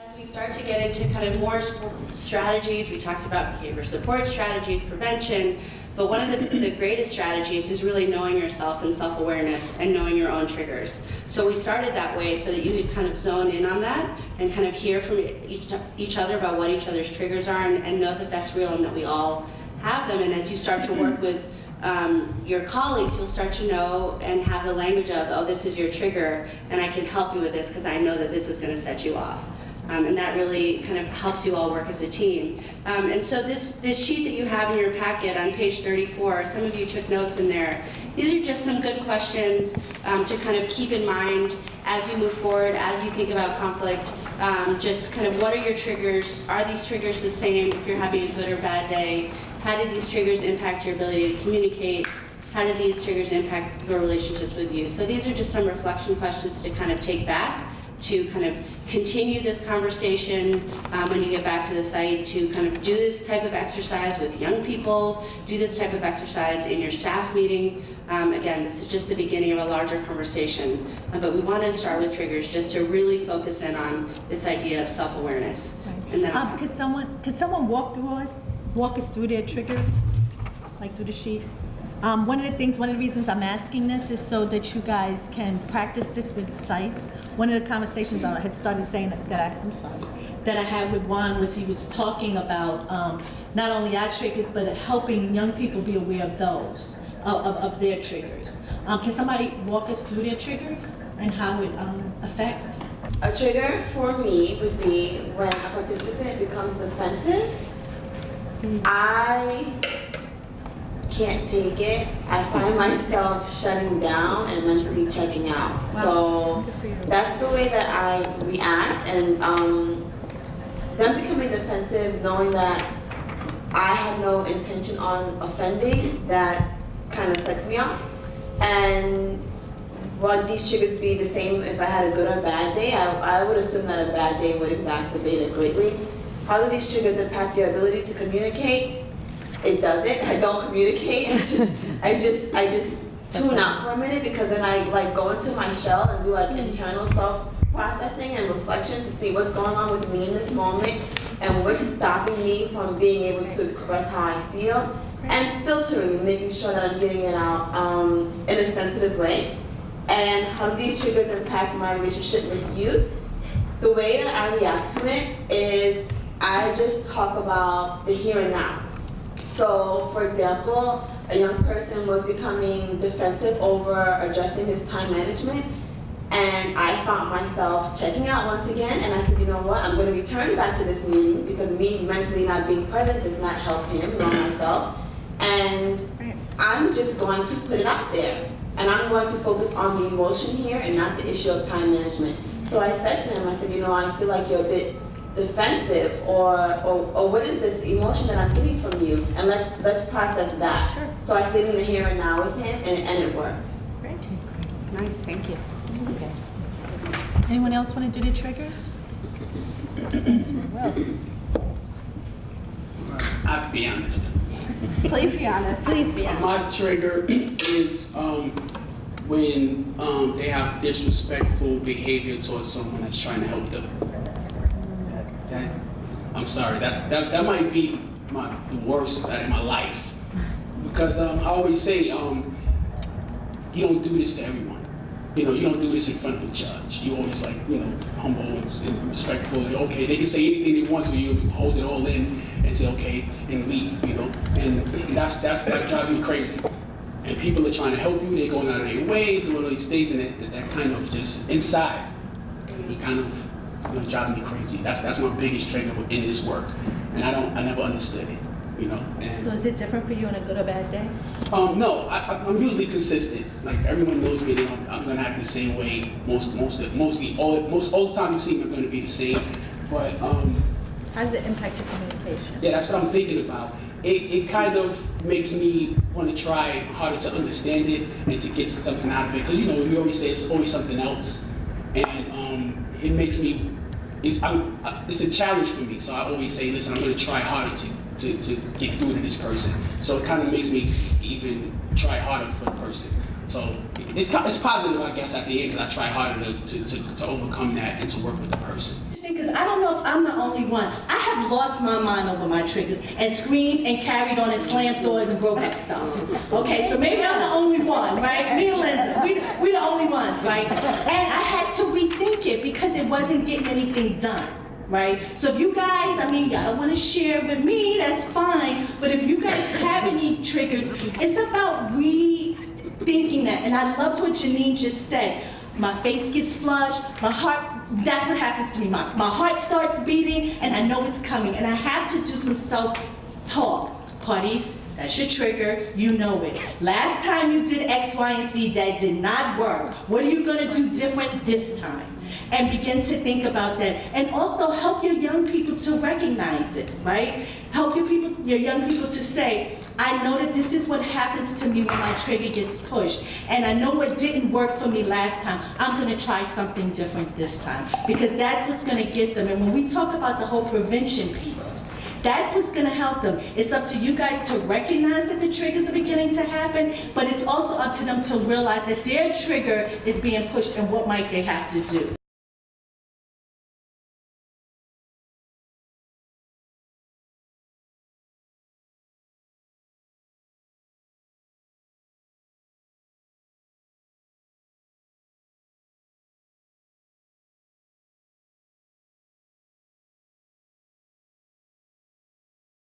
As we start to get into kind of more strategies, we talked about behavior support strategies, prevention, but one of the greatest strategies is really knowing yourself and self-awareness and knowing your own triggers. So we started that way so that you could kind of zone in on that and kind of hear from each other about what each other's triggers are and know that that's real and that we all have them. And as you start to work with your colleagues, you'll start to know and have the language of, oh, this is your trigger, and I can help you with this because I know that this is going to set you off. And that really kind of helps you all work as a team. And so this sheet that you have in your packet on page 34, some of you took notes in there. These are just some good questions to kind of keep in mind as you move forward, as you think about conflict. Just kind of what are your triggers? Are these triggers the same if you're having a good or bad day? How do these triggers impact your ability to communicate? How do these triggers impact your relationships with you? So these are just some reflection questions to kind of take back, to kind of continue this conversation when you get back to the site, to kind of do this type of exercise with young people, do this type of exercise in your staff meeting. Again, this is just the beginning of a larger conversation, but we want to start with triggers just to really focus in on this idea of self-awareness. And then could someone walk us through their triggers, like through the sheet? One of the reasons I'm asking this is so that you guys can practice this with sites. One of the conversations I had started saying that I had with Juan was he was talking about not only our triggers, but helping young people be aware of those, of their triggers. Can somebody walk us through their triggers and how it affects? A trigger for me would be when a participant becomes defensive. I can't take it. I find myself shutting down and mentally checking out. So that's the way that I react, and them becoming defensive, knowing that I have no intention on offending, that kind of sets me off. And would these triggers be the same if I had a good or bad day? I would assume that a bad day would exacerbate it greatly. How do these triggers impact your ability to communicate? It doesn't. I don't communicate. I just tune out for a minute, because then I like go into my shell and do like internal self-processing and reflection to see what's going on with me in this moment and what's stopping me from being able to express how I feel, and filtering and making sure that I'm getting it out in a sensitive way. And how do these triggers impact my relationship with youth? The way that I react to it is I just talk about the here and now. So, for example, a young person was becoming defensive over adjusting his time management, and I found myself checking out once again, and I said, you know what, I'm going to return back to this meeting because me mentally not being present does not help him nor myself, and I'm just going to put it out there, and I'm going to focus on the emotion here and not the issue of time management. So I said to him, I said, you know, I feel like you're a bit defensive, or what is this emotion that I'm getting from you, and let's process that. Sure. So I stayed in the here and now with him, and it worked. Great. nice, thank you. Okay. Anyone else want to do the triggers? Well, I have to be honest. Please be honest. please be honest. My trigger is when they have disrespectful behavior towards someone that's trying to help them. I'm sorry, that might be the worst in my life, because I always say you don't do this to everyone. You know, you don't do this in front of the judge. You always humble and respectful. Okay, they can say anything they want to you, hold it all in and say okay and leave. You know, and that drives me crazy. And people are trying to help you. They're going out of their way, doing all these things, and that kind of just inside, it kind of drives me crazy. That's my biggest trigger in this work, and I never understood it. And, So is it different for you on a good or bad day? no, I'm usually consistent. Like everyone knows me, I'm gonna act the same way. Mostly all the time you see me, I'm gonna be the same. But How does it impact your communication? yeah, that's what I'm thinking about. It kind of makes me want to try harder to understand it and to get something out of it. Because we always say it's always something else, and it makes me. It's a challenge for me. So I always say, listen, I'm going to try harder to get through to this person. So it kind of makes me even try harder for the person So it's positive, I guess, at the end, because I try harder to overcome that and to work with the person. Because I don't know if I'm the only one. I have lost my mind over my triggers and screamed and carried on and slammed doors and broke up stuff. Okay, so maybe I'm the only one, right? Me and Linda, we the only ones, right? And I had to rethink it because it wasn't getting anything done. Right? So if you guys, I mean, y'all don't want to share with me, that's fine. But if you guys have any triggers, it's about rethinking that. And I loved what Janine just said. My face gets flushed, my heart, that's what happens to me. My heart starts beating and I know it's coming. And I have to do some self-talk. Parties, that's your trigger, you know it. Last time you did X, Y, and Z, that did not work. What are you gonna do different this time? And begin to think about that. And also help your young people to recognize it, right? Help your young people to say, I know that this is what happens to me when my trigger gets pushed. And I know what didn't work for me last time. I'm gonna try something different this time. Because that's what's gonna get them. And when we talk about the whole prevention piece, that's what's gonna help them. It's up to you guys to recognize that the triggers are beginning to happen, but it's also up to them to realize that their trigger is being pushed and what might they have to do.